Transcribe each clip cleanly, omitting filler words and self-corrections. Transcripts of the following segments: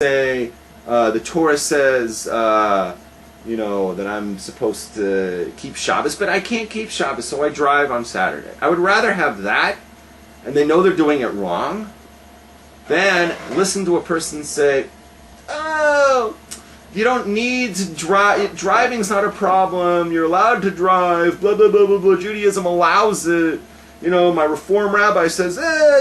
say the Torah says, you know, that I'm supposed to keep Shabbos, but I can't keep Shabbos, so I drive on Saturday. I would rather have that, and they know they're doing it wrong, than listen to a person say, oh, you don't need to drive, driving's not a problem, you're allowed to drive, blah, blah, blah, blah, blah, Judaism allows it. You know, my Reform rabbi says,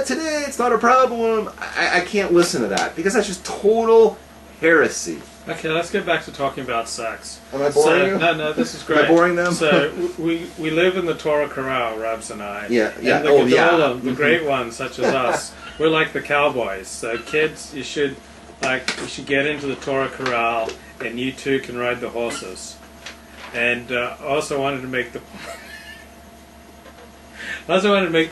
today it's not a problem. I can't listen to that, because that's just total heresy. Okay, let's get back to talking about sex. Am I boring you? No, this is great. Am I boring them? So, we live in the Torah corral, Rabbs and I. Yeah. And the Gedolim, the great ones, such as us, we're like the cowboys. So kids, you should get into the Torah corral, and you too can ride the horses. And also wanted to make the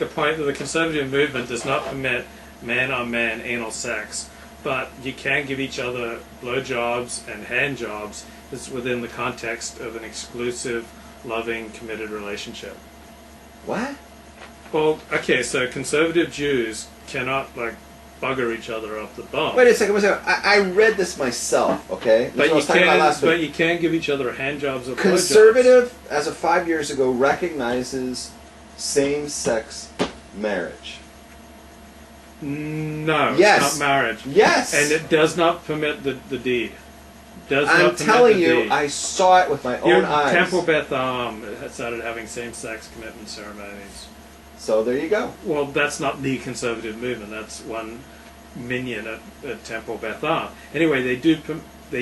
point that the conservative movement does not permit man-on-man anal sex, but you can give each other blowjobs and hand jobs. It's within the context of an exclusive, loving, committed relationship. What? Well, okay, so conservative Jews cannot, bugger each other up the bum. Wait a second. I read this myself, okay? But you can give each other hand jobs or blowjobs. Conservative, as of 5 years ago, recognizes same-sex marriage. No, yes. It's not marriage. Yes. And it does not permit the deed. I'm telling you, I saw it with my own eyes. Temple Beth Am started having same-sex commitment ceremonies. So there you go. Well, that's not the conservative movement. That's one minion at Temple Beth Am. Anyway, they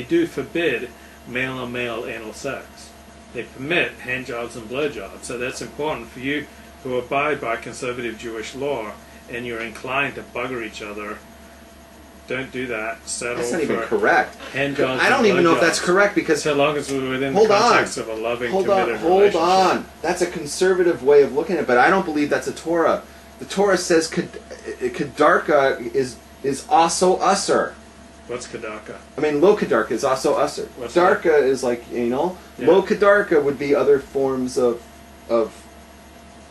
do forbid male-on-male anal sex. They permit hand jobs and blowjobs. So that's important for you who abide by conservative Jewish law, and you're inclined to bugger each other. Don't do that. Settle that's not for even correct. Hand jobs. I don't even know if that's correct, because so long as we're within the context of a loving, committed relationship. Hold on. That's a conservative way of looking at it, but I don't believe that's a Torah. The Torah says kedarka is also usser. What's kedarka? I mean, lo kedarka is also usser. Kedarka is like anal. Yeah. Lo kedarka would be other forms of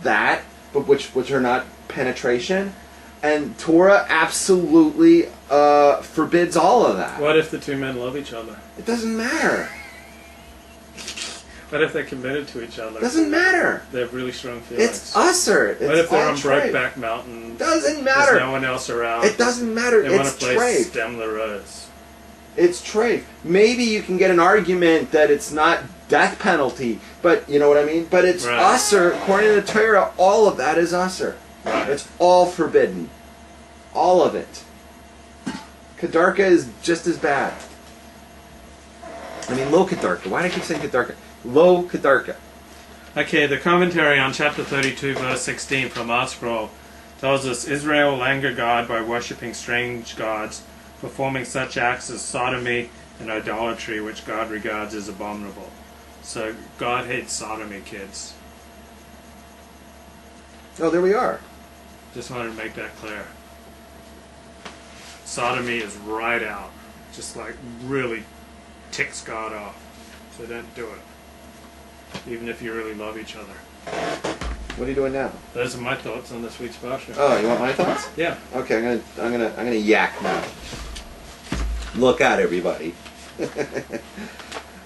that, but which are not penetration. And Torah absolutely forbids all of that. What if the two men love each other? It doesn't matter. What if they're committed to each other? Doesn't matter. They have really strong feelings. It's usser. What if they're on Brokeback Mountain? Doesn't matter. There's no one else around. It doesn't matter. They want a place to stem the roads. It's treif. Maybe you can get an argument that it's not death penalty, but you know what I mean? But it's usser. According to the Torah, all of that is usser. Right. It's all forbidden. All of it. Kedarka is just as bad. I mean, lo kedarka. Why do I keep saying kedarka? Lo kedarka. Okay, the commentary on chapter 32, verse 16 from our scroll tells us Israel will anger God by worshipping strange gods, performing such acts as sodomy and idolatry, which God regards as abominable. So God hates sodomy, kids. Oh, there we are. Just wanted to make that clear. Sodomy is right out. Just really ticks God off. So don't do it. Even if you really love each other. What are you doing now? Those are my thoughts on this week's Parsha. Oh, you want my thoughts? Yeah. Okay, I'm gonna yak now. Look out, everybody.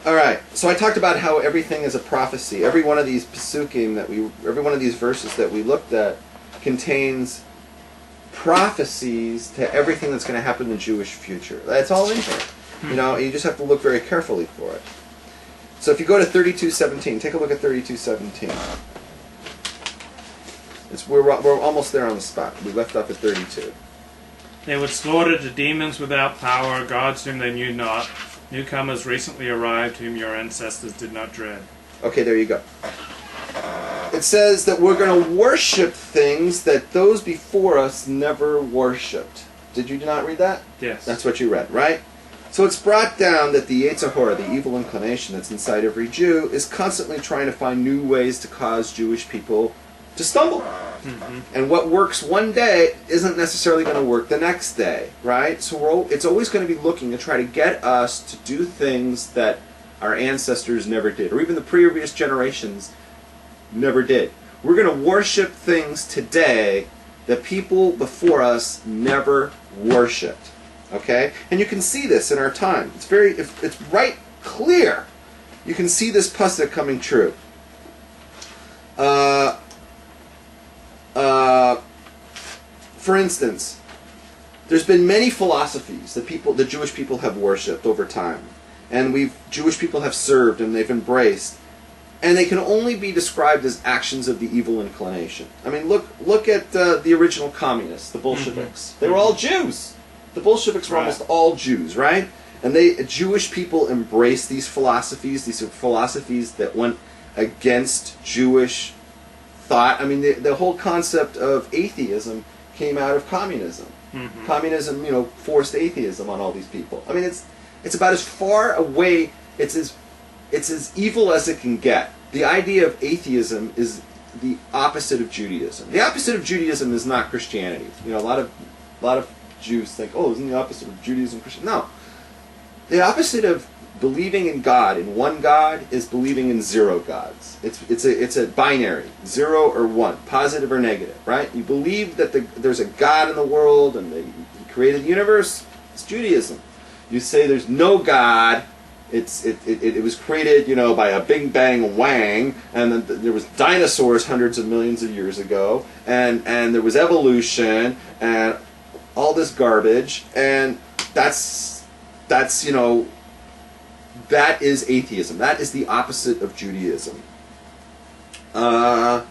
All right. So I talked about how everything is a prophecy. Every one of these pasukim every one of these verses that we looked at contains prophecies to everything that's going to happen in the Jewish future. That's all in here. You know, you just have to look very carefully for it. So if you go to 32:17, take a look at 32:17. We're almost there on the spot. We left off at 32. They would slaughter the demons without power, gods whom they knew not, newcomers recently arrived whom your ancestors did not dread. Okay, there you go. It says that we're going to worship things that those before us never worshipped. Did you not read that? Yes. That's what you read, right? So it's brought down that the Yetzer Hara, the evil inclination that's inside every Jew, is constantly trying to find new ways to cause Jewish people to stumble. Mm-hmm. And what works one day isn't necessarily going to work the next day, right? So it's always going to be looking to try to get us to do things that our ancestors never did, or even the previous generations never did. We're going to worship things today that people before us never worshipped. Okay? And you can see this in our time. It's right clear. You can see this pasuk coming true. For instance, there's been many philosophies that the Jewish people have worshipped over time, and Jewish people have served and they've embraced, and they can only be described as actions of the evil inclination. I mean, look at the original communists, the Bolsheviks. They were all Jews. The Bolsheviks were almost all Jews, right? And Jewish people embraced these philosophies. These are philosophies that went against Jewish thought. I mean, the whole concept of atheism came out of communism. Mm-hmm. Communism, forced atheism on all these people. I mean, it's about as far away. It's as evil as it can get. The idea of atheism is the opposite of Judaism. The opposite of Judaism is not Christianity. A lot of Jews think, oh, isn't the opposite of Judaism Christian? No. The opposite of believing in God, in one God, is believing in zero gods. It's a binary, 0 or 1, positive or negative, right? You believe that there's a God in the world and He created the universe. It's Judaism. You say there's no God. It was created, by a big bang whang, and then there was dinosaurs hundreds of millions of years ago, and there was evolution and all this garbage, and that's that is atheism. That is the opposite of Judaism. Right.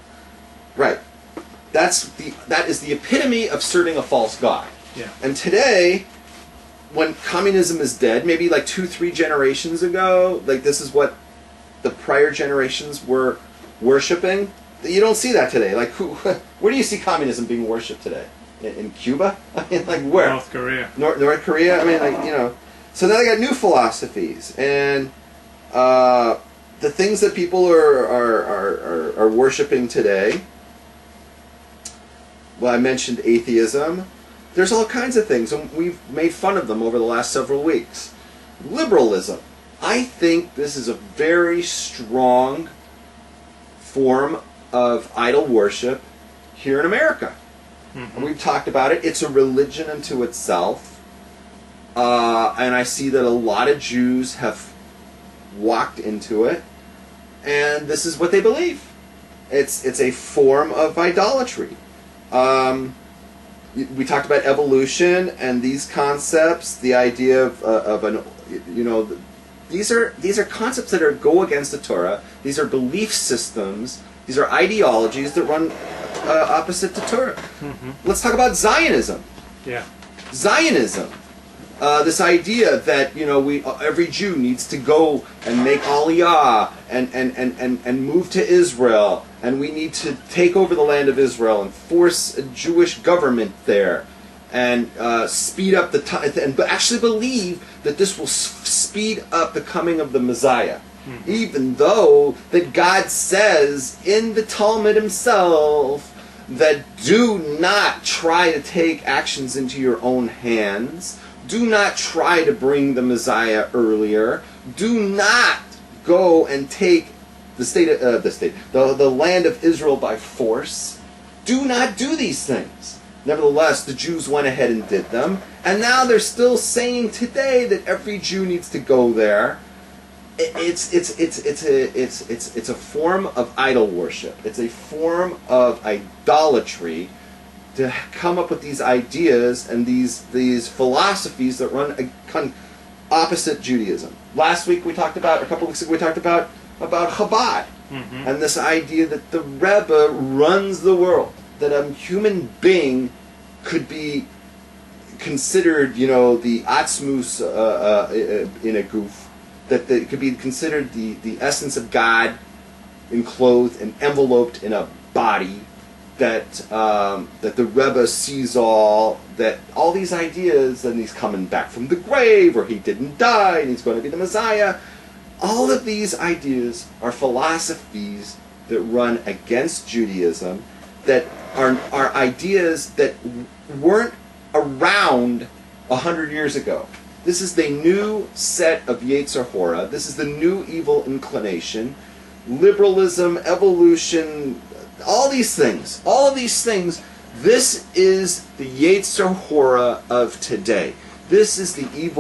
That is the epitome of serving a false god. Yeah. And today, when communism is dead, maybe like 2-3 generations ago, like this is what the prior generations were worshiping. You don't see that today. Like, where do you see communism being worshipped today? In Cuba? I mean, like where? North Korea. North Korea? I mean, like, So now they got new philosophies, and the things that people are worshiping today. Well, I mentioned atheism. There's all kinds of things, and we've made fun of them over the last several weeks. Liberalism. I think this is a very strong form of idol worship here in America. Mm-hmm. And we've talked about it. It's a religion unto itself. And I see that a lot of Jews have walked into it, and this is what they believe. It's a form of idolatry. We talked about evolution and these concepts. The idea of an these are concepts that go against the Torah. These are belief systems. These are ideologies that run opposite to Torah. Mm-hmm. Let's talk about Zionism. Yeah, Zionism. This idea that every Jew needs to go and make Aliyah and move to Israel, and we need to take over the land of Israel and force a Jewish government there, and speed up the time, and actually believe that this will speed up the coming of the Messiah, even though that God says in the Talmud himself that do not try to take actions into your own hands. Do not try to bring the Messiah earlier. Do not go and take the land of Israel by force. Do not do these things. Nevertheless, the Jews went ahead and did them, and now they're still saying today that every Jew needs to go there. It's a form of idol worship. It's a form of idolatry to come up with these ideas and these philosophies that run opposite Judaism. Last week a couple weeks ago we talked about Chabad, and this idea that the Rebbe runs the world, that a human being could be considered, the atzmus in a goof, that it could be considered the essence of God enclosed and enveloped in a body. That the Rebbe sees all these ideas, and he's coming back from the grave, or he didn't die, and he's going to be the Messiah. All of these ideas are philosophies that run against Judaism, that are ideas that weren't around 100 years ago. This is the new set of Yetzer Hora. This is the new evil inclination. Liberalism, evolution, all of these things, this is the Yetzer Hora of today. This is the evil